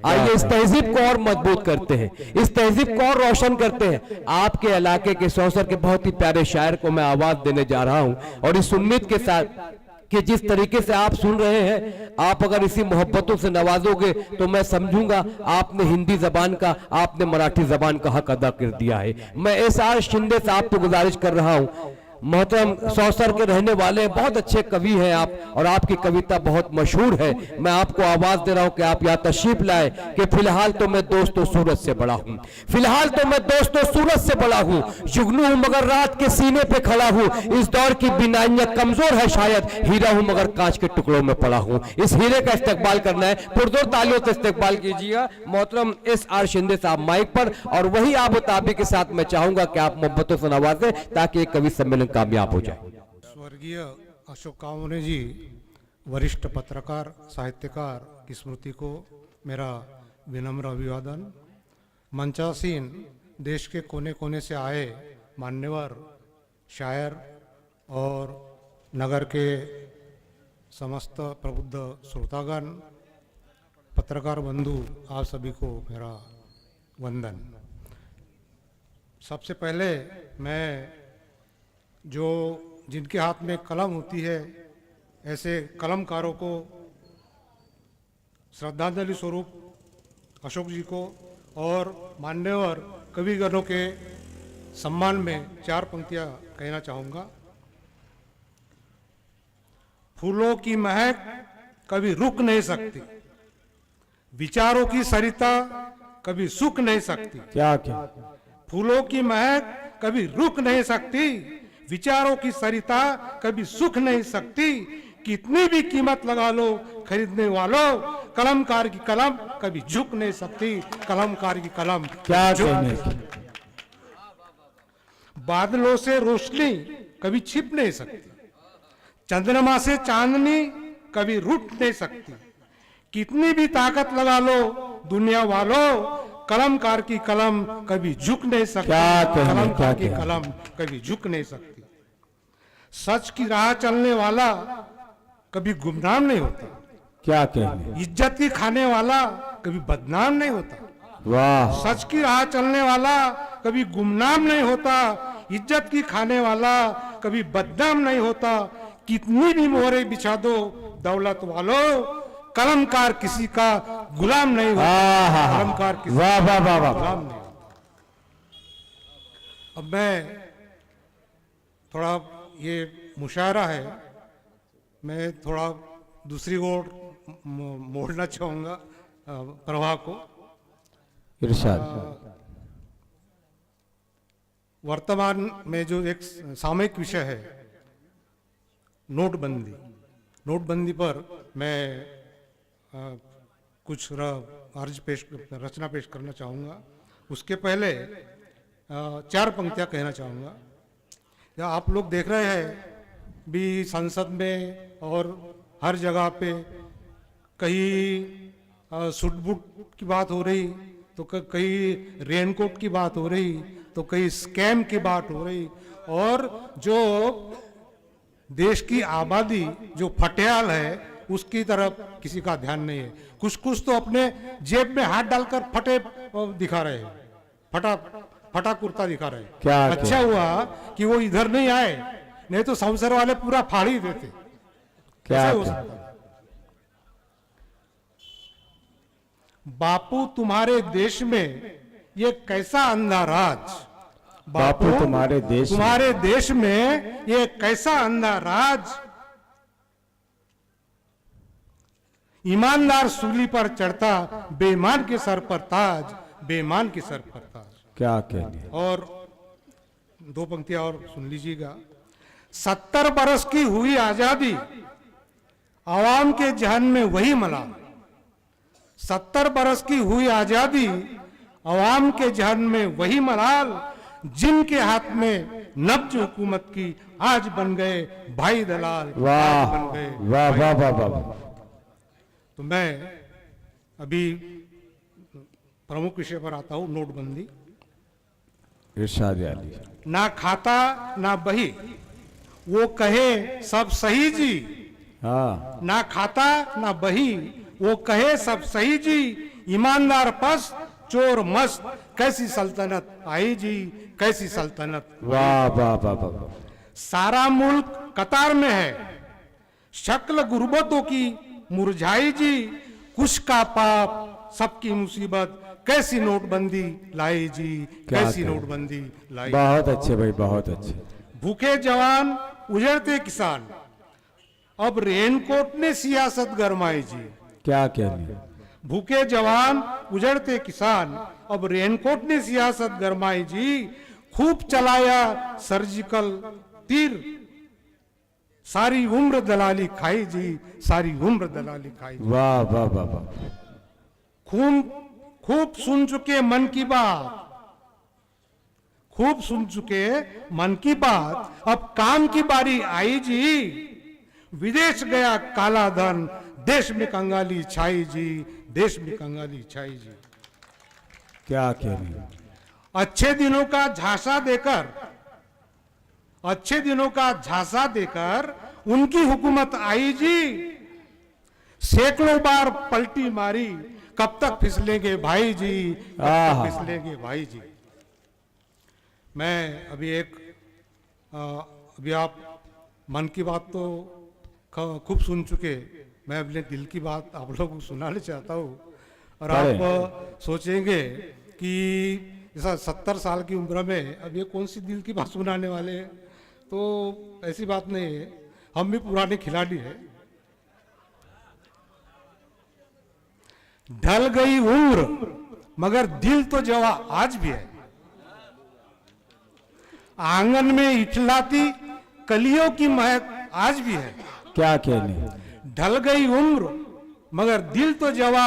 आइए इस तहजीब को और मजबूत करते हैं, इस तहजीब को और रोशन करते हैं। आपके इलाके के सौसर के बहुत ही प्यारे शायर को मैं आवाज देने जा रहा हूं, और इस उम्मीद के साथ कि जिस तरीके से आप सुन रहे हैं, आप अगर इसी मोहब्बतों से नवाजोगे तो मैं समझूंगा आपने हिंदी जबान का, आपने मराठी जबान का हक अदा कर दिया है। मैं एसआर शिंदे साहब को गुजारिश कर रहा हूं, मोहतरम सौसर के रहने वाले बहुत अच्छे कवि हैं आप, और आपकी कविता बहुत मशहूर है। मैं आपको आवाज दे रहा हूं कि आप यहाँ तशरीफ लाए कि फिलहाल तो मैं दोस्तों सूरज से बड़ा हूं, फिलहाल तो मैं दोस्तों सूरज से बड़ा हूं, जुगनू हूं मगर रात के सीने पे खड़ा हूं, इस दौर की बिनाइयां कमजोर है शायद, हीरा हूं मगर कांच के टुकड़ों में पड़ा हूं। इस हीरे का इस्तेकबाल करना है, पुरजोर तालियों से इस्तेकबाल कीजिएगा मोहतरम एसआर शिंदे साहब माइक पर, और वही आप ताबी के साथ मैं चाहूंगा कि आप मोहब्बतों से नवाजें ताकि एक कवि सम्मेलन कामयाब हो जाए। स्वर्गीय अशोक कामोने जी, वरिष्ठ पत्रकार साहित्यकार की स्मृति को मेरा विनम्र अभिवादन। मंचासीन देश के कोने कोने से आए मान्यवर शायर और नगर के समस्त प्रबुद्ध श्रोतागण, पत्रकार बंधु, आप सभी को मेरा वंदन। सबसे पहले मैं जो जिनके हाथ में कलम होती है ऐसे कलमकारों को श्रद्धांजलि स्वरूप अशोक जी को और मान्यवर कविगणों के सम्मान में 4 पंक्तियां कहना चाहूँगा। फूलों की महक कभी रुक नहीं सकती, विचारों की सरिता कभी सूख नहीं सकती। क्या क्या फूलों की महक कभी रुक नहीं सकती, विचारों की सरिता कभी सूख नहीं सकती, कितनी भी कीमत लगा लो खरीदने वालों, कलमकार की कलम कभी झुक नहीं सकती, कलमकार की कलम क्या कहने। बादलों से रोशनी कभी छिप नहीं सकती, चंद्रमा से चांदनी कभी रूठ नहीं सकती, कितनी भी ताकत लगा लो दुनिया वालों, कलमकार की कलम कभी झुक नहीं सकती, कलमकार की कलम कभी झुक नहीं सकती। सच की राह चलने वाला कभी गुमनाम नहीं होता, क्या कहने, इज्जत की खाने वाला कभी बदनाम नहीं होता। वाह, सच की राह चलने वाला कभी गुमनाम नहीं होता, इज्जत की खाने वाला कभी बदनाम नहीं होता, कितनी भी मोहरे बिछा दो दौलत वालों, कलमकार किसी का गुलाम नहीं होता, कलमकार किसी वाह वाह वाह वाह। गुलाम नहीं। अब मैं थोड़ा, ये मुशायरा है, मैं थोड़ा दूसरी ओर मोड़ना चाहूँगा प्रवाह को। इरशाद। वर्तमान में जो एक सामयिक विषय है नोटबंदी, नोटबंदी पर मैं कुछ रचना पेश करना चाहूँगा। उसके पहले 4 पंक्तियाँ कहना चाहूँगा। आप लोग देख रहे हैं भी संसद में और हर जगह पे कहीं सूट-बूट की बात हो रही, तो कहीं रेनकोट की बात हो रही, तो कहीं स्कैम की बात हो रही, और जो देश की आबादी जो फटेयाल है उसकी तरफ किसी का ध्यान नहीं है। कुछ कुछ तो अपने जेब में हाथ डालकर फटे दिखा रहे हैं, फटा कुर्ता दिखा रहे हैं। क्या अच्छा हुआ कि वो इधर नहीं आए, नहीं तो संसद वाले पूरा फाड़ ही देते। क्या हो सकता? बापू तुम्हारे देश में ये कैसा अंधा राज, बापू तुम्हारे देश में ये कैसा अंधा राज, ईमानदार सूली पर चढ़ता बेईमान के सर पर ताज, बेईमान के सर पर ताज। क्या कहने। और 2 पंक्तियां और सुन लीजिएगा। 70 बरस की हुई आजादी, आवाम के जहन में वही मलाल, 70 बरस की हुई आजादी, आवाम के जहन में वही मलाल, जिनके हाथ में नब्ज हुकूमत की आज बन गए भाई दलाल। वाह बन गए वाह वाह वाह वाह। तो मैं अभी प्रमुख विषय पर आता हूं, नोटबंदी। इरशाद अली। ना खाता ना बही, वो कहे सब सही जी। हाँ। ना खाता ना बही, वो कहे सब सही जी, ईमानदार पस्त चोर मस्त, कैसी सल्तनत आई जी, कैसी सल्तनत। वाह वाह वाह वाह। सारा मुल्क कतार में है, शक्ल गुर्बतों की मुरझाई जी, कुछ का पाप सबकी मुसीबत, कैसी नोटबंदी लाई जी, क्या कैसी कहें। नोटबंदी लाई। बहुत अच्छे भाई, बहुत अच्छे। भूखे जवान उजड़ते किसान, अब रेनकोट ने सियासत गरमाई जी। क्या कहने। भूखे जवान उजड़ते किसान, अब रेनकोट ने सियासत गरमाई जी, खूब चलाया सर्जिकल तीर, सारी उम्र दलाली खाई जी, सारी उम्र दलाली खाई जी। वाह वाह वाह वाह। खूब सुन चुके मन की बात, खूब सुन चुके मन की बात, अब काम की बारी आई जी, विदेश गया काला धन, देश में कंगाली छाई जी, देश में कंगाली छाई जी। क्या कहने। अच्छे दिनों का झांसा देकर, अच्छे दिनों का झांसा देकर उनकी हुकूमत आई जी, सैकड़ों बार पलटी मारी, कब तक फिसलेंगे भाई जी, कब तक फिसलेंगे भाई जी। मैं अभी आप मन की बात तो खूब सुन चुके, मैं अपने दिल की बात आप लोगों को सुनाना चाहता हूँ। और आप सोचेंगे कि ऐसा 70 साल की उम्र में अब ये कौन सी दिल की बात सुनाने वाले हैं, तो ऐसी बात नहीं है, हम भी पुराने खिलाड़ी हैं। ढल गई उम्र मगर दिल तो जवा आज भी है, आंगन में इठलाती कलियों की महक आज भी है। क्या कहने। ढल गई उम्र मगर दिल तो जवा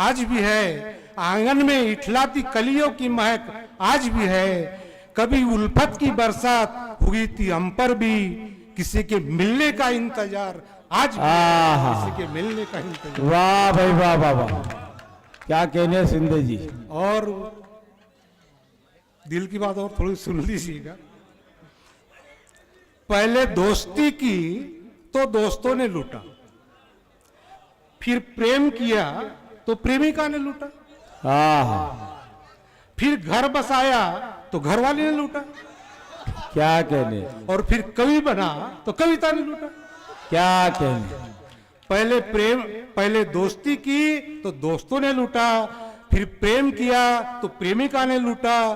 आज भी है, आंगन में इठलाती कलियों की महक आज भी है। कभी उल्फत की बरसात हुई थी हम पर भी, किसी के मिलने का इंतजार आज भी है, किसी के मिलने का इंतजार। वाह भाई वाह वाह वाह। क्या कहने सिंधे जी। और दिल की बात और थोड़ी सुन लीजिएगा। पहले दोस्ती की तो दोस्तों ने लूटा, फिर प्रेम किया तो प्रेमिका ने लूटा, फिर घर बसाया तो घर वाले ने लूटा, क्या कहने। और फिर कवि बना तो कविता ने लूटा। क्या कहने। पहले दोस्ती की तो दोस्तों ने लूटा, फिर प्रेम किया तो प्रेमिका ने लूटा,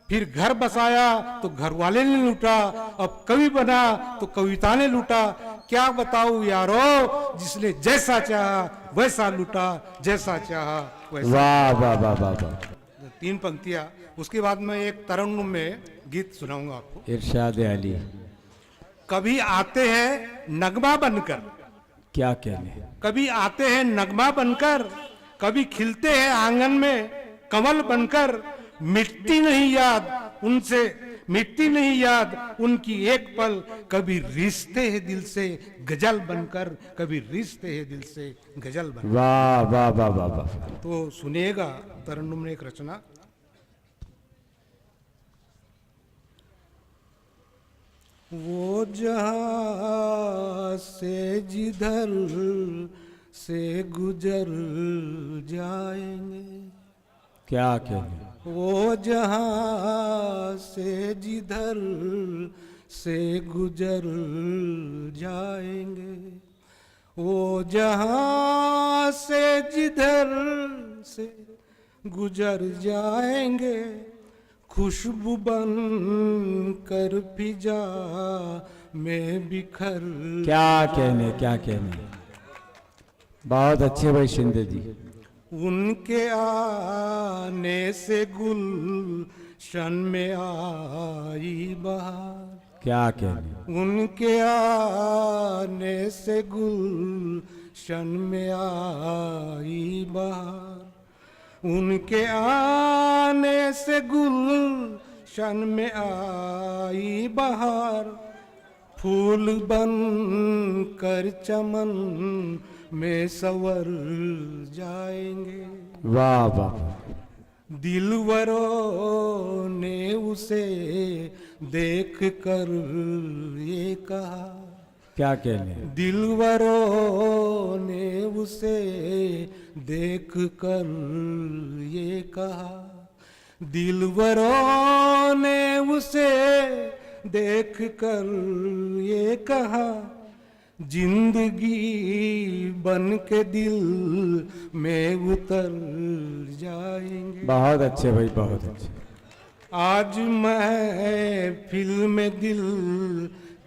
फिर घर बसाया तो घर वाले ने लूटा, अब कवि बना तो कविता ने लूटा। क्या बताऊं यारो, जिसने जैसा चाहा वैसा लूटा, जैसा चाहा वैसा। वाह वाह वाह वाह वाह। 3 पंक्तियां, उसके बाद मैं एक तरन्नुम में गीत सुनाऊंगा आपको। इरशाद अली। कभी आते हैं नगमा बनकर, क्या कहने। कभी आते हैं नगमा बनकर, कभी खिलते हैं आंगन में कमल बनकर, मिटती नहीं याद उनसे, मिटती नहीं याद उनकी एक पल, कभी रिश्ते हैं दिल से गजल बनकर, कभी रिश्ते हैं दिल से गजल बनकर। वाह वाह वाह वाह वाह। तो सुनिएगा तरन्नुम ने एक रचना। वो जहां से जिधर से गुजर जाएंगे, क्या कहने। वो जहां से जिधर से गुजर जाएंगे, वो जहां से जिधर से गुजर जाएंगे, खुशबू बन कर फिजा में बिखर। क्या कहने, क्या कहने। बहुत अच्छे भाई शिंदे जी। उनके आने से गुलशन में आई बहार, क्या कहने। उनके आने से गुलशन में आई बहार, उनके आने से गुलशन में आई बहार, फूल बन कर चमन में सवर जाएंगे। वाह वाह। दिलवरों ने उसे देख कर ये कहा, क्या कहने। दिलवरों ने उसे देख कर ये कहा, दिलवरों ने उसे देख कर ये कहा, जिंदगी बन के दिल में उतर जाएंगे। बहुत अच्छे भाई, बहुत अच्छे। आज मैं फिल्म में दिल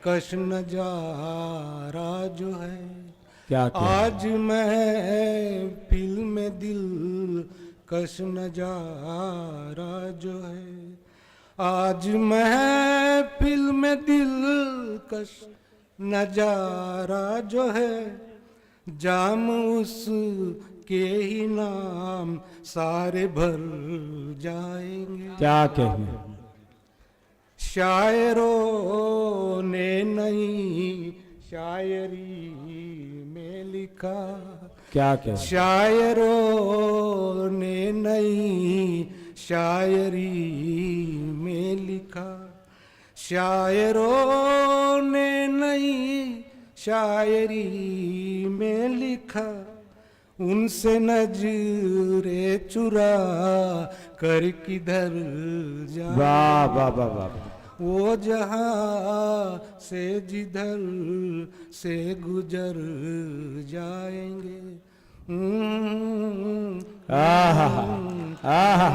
कश नजारा जो है, क्या क्या आज मैं फिल्म में दिल कश नजारा जो है, आज मैं फिल्म में दिल कश नजारा जो है, जाम उस के ही नाम सारे भर जाएंगे। क्या कहने, शायरों ने नई शायरी में लिखा, क्या कहने, शायरों ने नई शायरी में लिखा, शायरों ने नई शायरी में लिखा, उनसे नजरे चुरा कर किधर जा, वाह वाह वाह वाह, वो जहां से जिधर से गुजर जाएंगे। आहा आहा